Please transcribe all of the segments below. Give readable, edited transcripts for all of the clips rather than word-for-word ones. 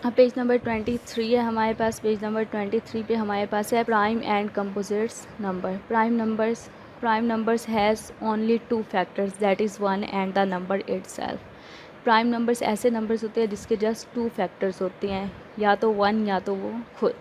अब page number 23 है हमारे पास। पेज नंबर 23 पे हमारे पास है prime and composites number. Prime numbers has only two factors that is 1 and the number itself. Prime numbers ऐसे numbers होते हैं जिसके जस्ट टू फैक्टर्स होते हैं, या तो 1 या तो वो खुद।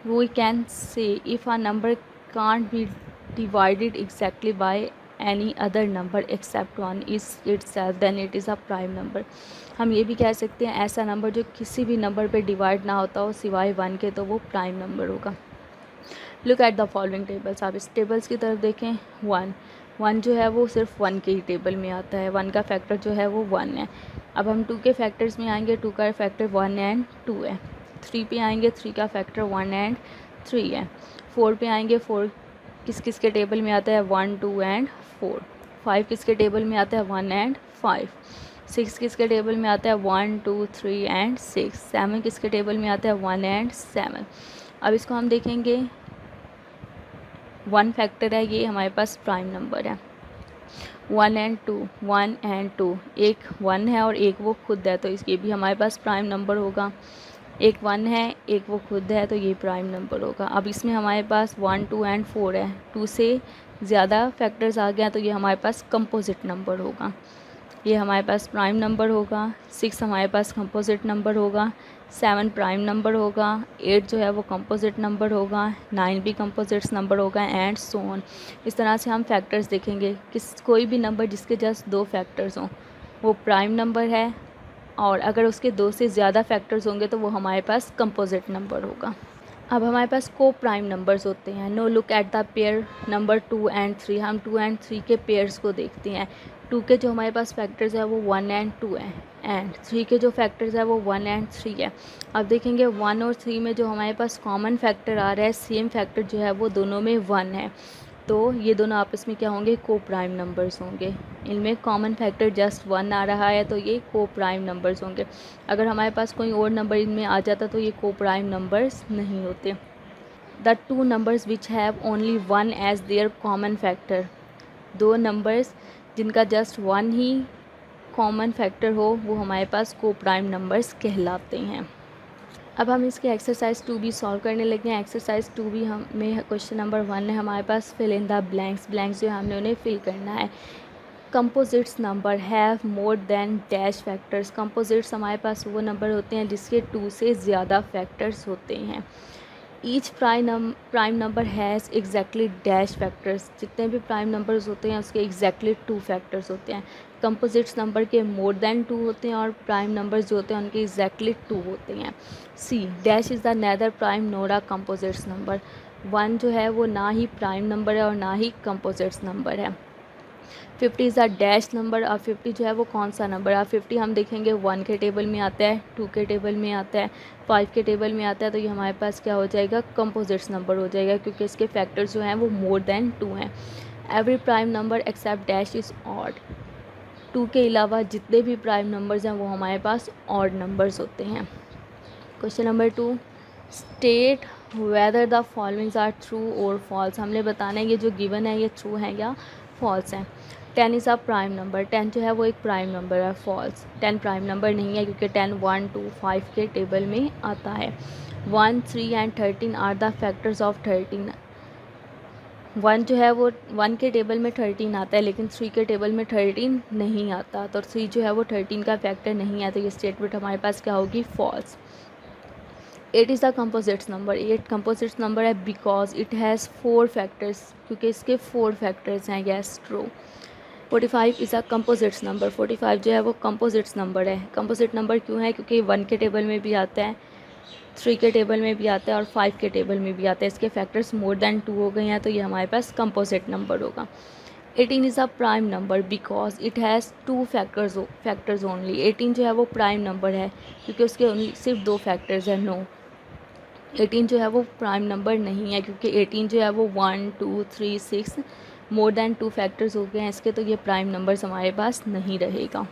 We can say if a number can't be divided exactly by any other number except 1 is itself then it is a prime number. हम ये भी कह सकते हैं ऐसा नंबर जो किसी भी नंबर पे डिवाइड ना होता हो सिवाय 1 के, तो वो प्राइम नंबर होगा। Look at the following tables. आप इस टेबल्स की तरफ देखें। 1 जो है वो सिर्फ 1 के ही टेबल में आता है। 1 का फैक्टर जो है वो 1 है। अब हम 2 के फैक्टर्स में आएंगे। 2 का फैक्टर 1 एंड 2 है। 3 पे आएंगे। 3 का फैक्टर 1 एंड 3 है। 4 पे आएंगे। 4 किस किस के टेबल में आता है? 1 2 एंड 4। 5 किसके टेबल में आता है? 1 एंड 5। 6 किसके टेबल में आता है? 1 2 3 एंड 6। 7 किसके टेबल में आता है? 1 एंड 7। अब इसको हम देखेंगे। 1 फैक्टर है, ये हमारे पास प्राइम नंबर है। 1 एंड 2, 1 एंड 2, एक 1 है और एक वो खुद है, तो इसके भी हमारे पास प्राइम नंबर होगा। एक 1 है, एक वो खुद है, तो ये प्राइम नंबर होगा। अब इसमें हमारे पास 1 2 एंड 4 है। 2 से ज़्यादा फैक्टर्स आ गया तो ये हमारे पास कंपोजिट नंबर होगा। ये हमारे पास प्राइम नंबर होगा। 6 हमारे पास कंपोजिट नंबर होगा। 7 प्राइम नंबर होगा। 8 जो है वो कंपोजिट नंबर होगा। 9 भी कंपोजिट्स नंबर होगा एंड सो ऑन। इस तरह से हम फैक्टर्स देखेंगे। कोई भी नंबर जिसके जस्ट 2 फैक्टर्स हों वो प्राइम नंबर है, और अगर उसके 2 से ज़्यादा फैक्टर्स होंगे तो वो हमारे पास कंपोजिट नंबर होगा। अब हमारे पास को प्राइम नंबर्स होते हैं। No look at the pair number 2 and 3। हम 2 एंड 3 के पेयर्स को देखते हैं। 2 के जो हमारे पास फैक्टर्स है वो 1 एंड 2 है, एंड 3 के जो फैक्टर्स है वो 1 एंड 3 है। अब देखेंगे 1 और 3 में जो हमारे पास कॉमन फैक्टर आ रहा है, सेम फैक्टर जो है वो दोनों में 1 है, तो ये दोनों आपस में क्या होंगे? को प्राइम नंबर्स होंगे। इनमें कॉमन फैक्टर जस्ट 1 आ रहा है, तो ये को प्राइम नंबर्स होंगे। अगर हमारे पास कोई और नंबर इनमें आ जाता तो ये को प्राइम नंबर्स नहीं होते। The two numbers which have only 1 as their common factor. 2 numbers जिनका जस्ट 1 ही कॉमन फैक्टर हो वो हमारे पास को प्राइम नंबर्स कहलाते हैं। अब हम इसके एक्सरसाइज 2 भी सॉल्व करने लगे हैं। एक्सरसाइज 2 भी हमें क्वेश्चन नंबर 1 है हमारे पास, fill in the blanks. Blanks जो है हमने उन्हें फिल करना है। Composites number have more than dash factors. Composites हमारे पास वो नंबर होते हैं जिसके 2 से ज़्यादा फैक्टर्स होते हैं। Each prime number has exactly dash factors. जितने भी प्राइम नंबर्स होते हैं उसके एग्जैक्टली 2 फैक्टर्स होते हैं। कंपोजिट्स नंबर के मोर देन 2 होते हैं और प्राइम नंबर्स जो होते हैं उनके एग्जैक्टली 2 होते हैं। C dash is the neither prime nor a composites number. 1 जो है वो ना ही प्राइम नंबर है और ना ही कंपोजिट्स नंबर है। 50 इज़ अ डैश नंबर। और 50 जो है वो कौन सा नंबर है? 50 हम देखेंगे 1 के टेबल में आता है, 2 के टेबल में आता है, 5 के टेबल में आता है, तो ये हमारे पास क्या हो जाएगा? कंपोजिट्स नंबर हो जाएगा, क्योंकि इसके फैक्टर्स जो हैं वो मोर देन 2 हैं। Every prime number except dash is odd. 2 के अलावा जितने भी प्राइम नंबर्स हैं वो हमारे पास ऑड नंबर्स होते हैं। Question number 2, state whether the followings are true और फॉल्स। हमने बताना है ये जो गिवन है ये ट्रू है या फॉल्स है। 10 इज़ अ प्राइम नंबर। 10 जो है वो एक प्राइम नंबर है। फॉल्स, 10 प्राइम नंबर नहीं है क्योंकि 10 1 2 5 के टेबल में आता है। 1 3 and 13 are the factors of 13। 1 जो है वो 1 के टेबल में 13 आता है, लेकिन 3 के टेबल में 13 नहीं आता, तो 3 जो है वो 13 का फैक्टर नहीं है, तो ये स्टेटमेंट हमारे पास क्या होगी? False. 8 is the composites number. 8 composites number है बिकॉज इट हैज़ 4 फैक्टर्स, क्योंकि इसके 4 फैक्टर्स हैं। Yes, true. 45 is a composites number. 45 जो है वो कंपोजिट्स नंबर है। कंपोजिट नंबर क्यों है? क्योंकि 1 के टेबल में भी आता है, 3 के टेबल में भी आता है और 5 के टेबल में भी आता है। इसके फैक्टर्स मोर देन 2 हो गए हैं, तो ये हमारे पास कंपोजिट नंबर होगा। 18 is a prime number because it has 2 factors only. 18 जो है वो प्राइम नंबर है क्योंकि उसके सिर्फ 2 फैक्टर्स हैं। नो, 18 जो है वो प्राइम नंबर नहीं है, क्योंकि 18 जो है वो 1 2 3 6 मोर देन 2 फैक्टर्स हो गए हैं इसके, तो ये प्राइम नंबर्स हमारे पास नहीं रहेगा।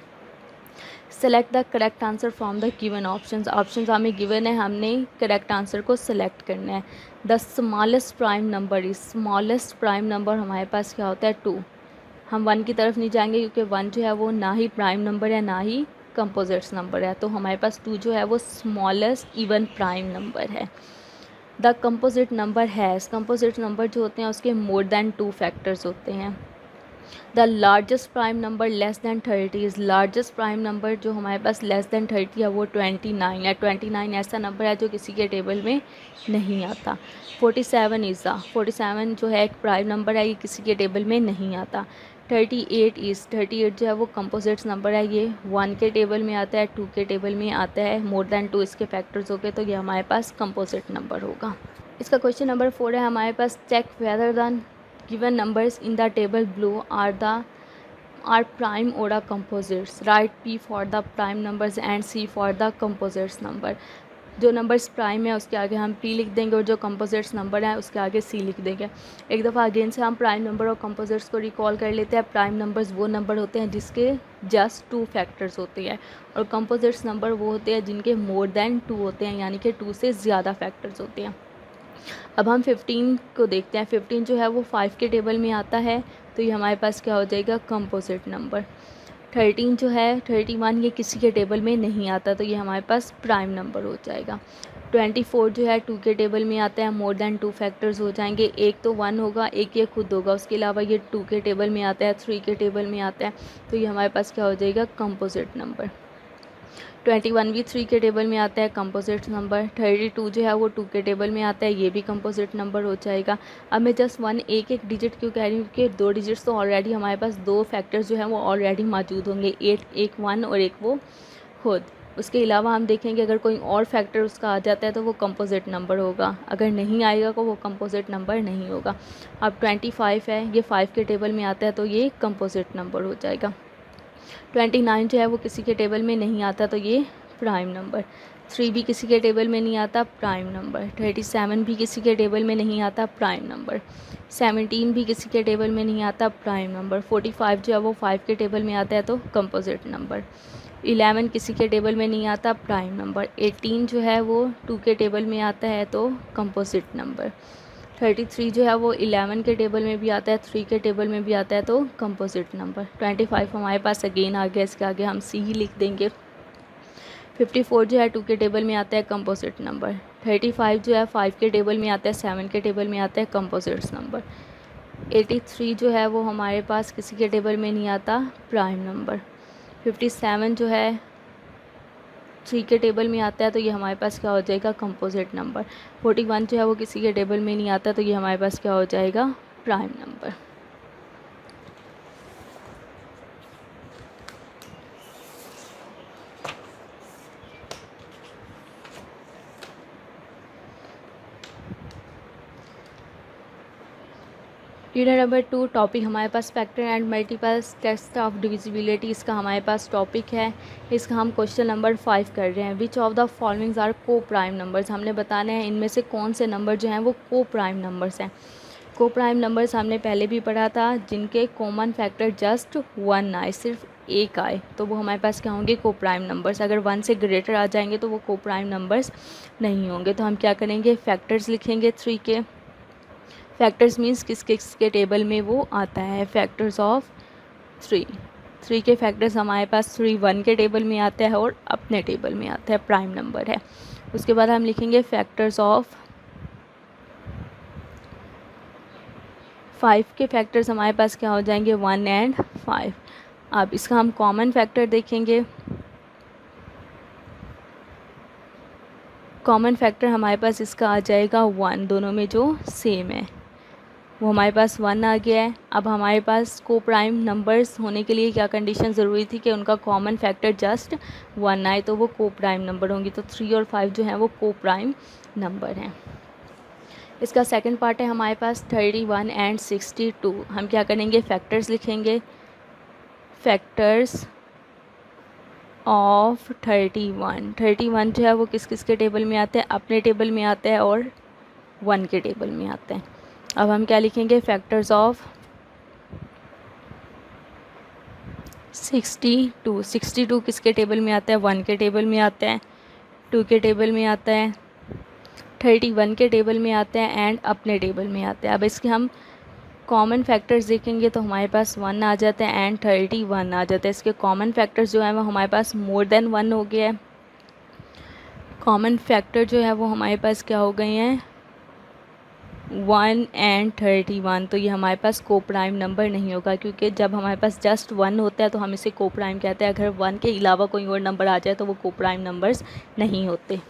Select the correct answer from the given options. Options हमें गिवन है, हमने करेक्ट आंसर को सेलेक्ट करना है। The smallest prime number is, smallest prime number हमारे पास क्या होता है? 2। हम 1 की तरफ नहीं जाएंगे क्योंकि 1 जो है वो ना ही प्राइम नंबर है ना ही कंपोजिट्स नंबर है, तो हमारे पास 2 जो है वो स्मॉलेस्ट इवन प्राइम नंबर है। The composite number has, composite number जो होते हैं उसके मोर देन 2 फैक्टर्स होते हैं। The largest prime number less than 30, largest prime number जो हमारे पास लेस दैन 30 है वो 29 है। 29 ऐसा नंबर है जो किसी के टेबल में नहीं आता। 47 जो है एक प्राइम नंबर है, ये किसी के टेबल में नहीं आता। 38 जो है वो कंपोजिट्स नंबर है, ये 1 के टेबल में आता है, 2 के टेबल में आता है, मोर देन 2 इसके फैक्टर्स हो गए, तो ये हमारे पास कंपोजिट नंबर होगा। इसका क्वेश्चन नंबर 4 है हमारे पास, check whether the given numbers in the table below are prime or a composites. Write P for the prime numbers and C for the composites number. जो नंबर्स प्राइम है उसके आगे हम P लिख देंगे और जो कंपोजिट्स नंबर है उसके आगे C लिख देंगे। एक दफ़ा अगेन से हम प्राइम नंबर और कंपोजिट्स को रिकॉल कर लेते हैं। प्राइम नंबर्स वो नंबर होते हैं जिसके जस्ट 2 फैक्टर्स होते हैं, और कंपोजिट्स नंबर वो होते हैं जिनके मोर देन 2 होते हैं, यानी कि 2 से ज़्यादा फैक्टर्स होते हैं। अब हम 15 को देखते हैं। 15 जो है वो 5 के टेबल में आता है, तो ये हमारे पास क्या हो जाएगा, कंपोजिट नंबर। 13 जो है 31 ये किसी के टेबल में नहीं आता, तो ये हमारे पास प्राइम नंबर हो जाएगा। 24 जो है 2 के टेबल में आता है, मोर देन 2 फैक्टर्स हो जाएंगे। एक तो 1 होगा, एक ये खुद होगा, उसके अलावा ये 2 के टेबल में आता है, 3 के टेबल में आता है, तो ये हमारे पास क्या हो जाएगा, कंपोजिट नंबर। 21 भी 3 के टेबल में आता है, कंपोजिट नंबर। 32 जो है वो 2 के टेबल में आता है, ये भी कंपोजिट नंबर हो जाएगा। अब मैं जस्ट एक डिजिट क्यों कह रही हूँ, क्योंकि 2 डिजिट्स तो ऑलरेडी हमारे पास 2 फैक्टर्स जो हैं वो ऑलरेडी मौजूद होंगे, एक 1 और एक वो खुद। उसके अलावा हम देखेंगे अगर कोई और फैक्टर उसका आ जाता है तो वो कंपोजिट नंबर होगा, अगर नहीं आएगा तो वो कंपोजिट नंबर नहीं होगा। अब 25 है, ये 5 के टेबल में आता है, तो ये कंपोजिट नंबर हो जाएगा। 29 जो है वो किसी के टेबल में नहीं आता, तो ये प्राइम नंबर। 3 भी किसी के टेबल में नहीं आता, प्राइम नंबर। 37 भी किसी के टेबल में नहीं आता, प्राइम नंबर। 17 भी किसी के टेबल में नहीं आता, प्राइम नंबर। 45 जो है वो 5 के टेबल में आता है, तो कंपोजिट नंबर। 11 किसी के टेबल में नहीं आता, प्राइम नंबर। 18 जो है वो 2 के टेबल में आता है, तो कंपोजिट नंबर। 33 जो है वो 11 के टेबल में भी आता है, 3 के टेबल में भी आता है, तो कंपोजिट नंबर। 25 हमारे पास अगेन आ गया, इसके आगे हम C ही लिख देंगे। 54 जो है 2 के टेबल में आता है, कंपोजिट नंबर। 35 जो है 5 के टेबल में आता है, 7 के टेबल में आता है, कंपोजिट्स नंबर। 83 जो है वो हमारे पास किसी के टेबल में नहीं आता, प्राइम नंबर। 57 जो है 3 के टेबल में आता है, तो ये हमारे पास क्या हो जाएगा, कंपोजिट नंबर। 41 जो है वो किसी के टेबल में नहीं आता, तो ये हमारे पास क्या हो जाएगा, prime number. Unit number 2 topic हमारे पास factor and multiples test of divisibility, इसका हमारे पास टॉपिक है। इसका हम क्वेश्चन नंबर 5 कर रहे हैं। Which of the followings are को प्राइम नंबर्स, हमने बताना है इनमें से कौन से नंबर जो हैं वो को प्राइम नंबर्स हैं। को प्राइम नंबर्स हमने पहले भी पढ़ा था, जिनके कॉमन फैक्टर जस्ट 1 आए, सिर्फ एक आए, तो वो हमारे पास क्या होंगे, को प्राइम नंबर्स। अगर 1 से ग्रेटर आ जाएंगे तो वो को प्राइम नंबर्स नहीं होंगे। तो हम क्या करेंगे, फैक्टर्स लिखेंगे 3 के। फैक्टर्स मीन्स किस किस के टेबल में वो आता है, फैक्टर्स ऑफ 3 के फैक्टर्स हमारे पास 3 1 के टेबल में आता है और अपने टेबल में आता है, प्राइम नंबर है। उसके बाद हम लिखेंगे फैक्टर्स ऑफ 5 के फैक्टर्स हमारे पास क्या हो जाएंगे, 1 एंड 5। अब इसका हम कॉमन फैक्टर देखेंगे। कॉमन फैक्टर हमारे पास इसका आ जाएगा 1, दोनों में जो सेम है वो हमारे पास 1 आ गया है। अब हमारे पास को प्राइम नंबर्स होने के लिए क्या कंडीशन ज़रूरी थी कि उनका कॉमन फैक्टर जस्ट 1 आए, तो वो को प्राइम नंबर होंगी। तो 3 और 5 जो हैं वो को प्राइम नंबर हैं। इसका सेकंड पार्ट है हमारे पास 31 एंड 62। हम क्या करेंगे, फैक्टर्स लिखेंगे। फैक्टर्स ऑफ 31 जो है वो किस किस के टेबल में आते हैं, अपने टेबल में आते हैं और 1 के टेबल में आते हैं। अब हम क्या लिखेंगे, फैक्टर्स ऑफ 62 किसके टेबल में आता है, 1 के टेबल में आता है, 2 के टेबल में आता है, 31 के टेबल में आते हैं एंड अपने टेबल में आते हैं। अब इसके हम कॉमन फैक्टर्स देखेंगे तो हमारे पास 1 आ जाता है एंड 31 आ जाता है। इसके कॉमन फैक्टर्स जो है वो हमारे पास मोर देन 1 हो गया है। कॉमन फैक्टर जो है वो हमारे पास क्या हो गए हैं 1 एंड 31। तो ये हमारे पास को प्राइम नंबर नहीं होगा, क्योंकि जब हमारे पास जस्ट 1 होता है तो हम इसे को प्राइम कहते हैं। अगर 1 के अलावा कोई और नंबर आ जाए तो वो को प्राइम नंबर्स नहीं होते।